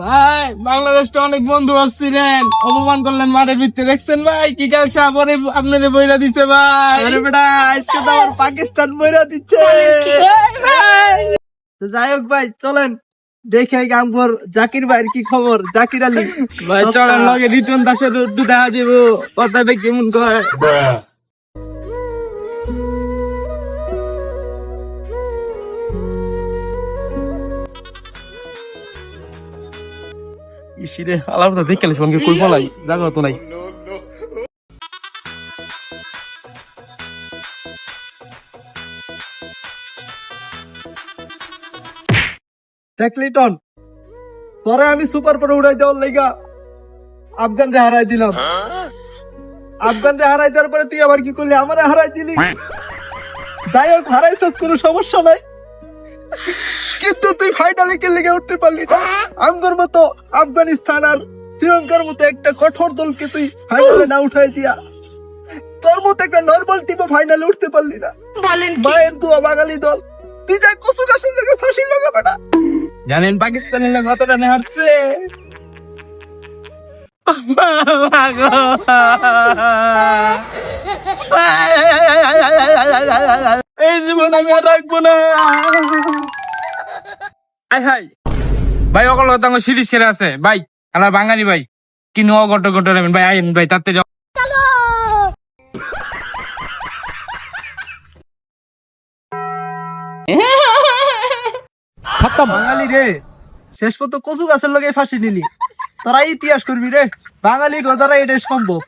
ভাই বাংলাদেশটা অনেক বন্ধু আসছিলেন, অপমান করলেন মাঠের ভিতরে, দেখছেন ভাই কি কাল সাপরে আপনারে বইরা দিছে ভাই। আরে বেটা আজকে তো আমার পাকিস্তান বইরা দিচ্ছে। এই ভাই, তো যাই হোক ভাই চলেন দেখে আমগর জাকির ভাইয়ের কি খবর। জাকির আলী ভাই চড়ার লগে রিটন দাসের উর্দু দেখা যাবো, কথাটা কেমন কয়। ইসিরে আলাদা দেখে গেলিস মনকে কই বলাই জায়গা তো নাই। টেকলিটন পরে আমি সুপার পরে উড়াই দেওয়ার লাইগা আফগান রে হারাই দিলাম। আফগান রে হারাই দেওয়ার পরে তুই আবার কি করলি, আমারে হারাই দিলি। যাই হোক হারাইছস কোনো সমস্যা নাই, কিন্তু তুই ফাইনালে কে লেগে উঠতে পারলি না। আমগর মতো আফগানিস্তান আর শ্রীলঙ্কার মতো একটা কঠোর দলকে তুই ফাইনালে না উঠাই দিয়া তোর মতো একটা নর্মাল টিমও ফাইনালে উঠতে পারলি না। মায়ের দোয়া বাঙালি দল, তুই যা কসু গাছের লেগে ফাঁসি লাগা বেটা। জানেন পাকিস্তানের লোক কত রানে হারছে? এই জীবন আমি আর রাখবো না। হাই ভাই অকল তাঙ্গ সিরিজ খেলা আছে ভাই, আমার বাঙালি ভাই কি নো গট গট রাখবেন ভাই, আইন ভাই তাতে খতম বাঙালি রে, শেষ পর্যন্ত কচু গাছের লগে ফাঁসি নিলি। তোরা ইতিহাস করবি রে, বাঙালি গদারা এটাই সম্ভব।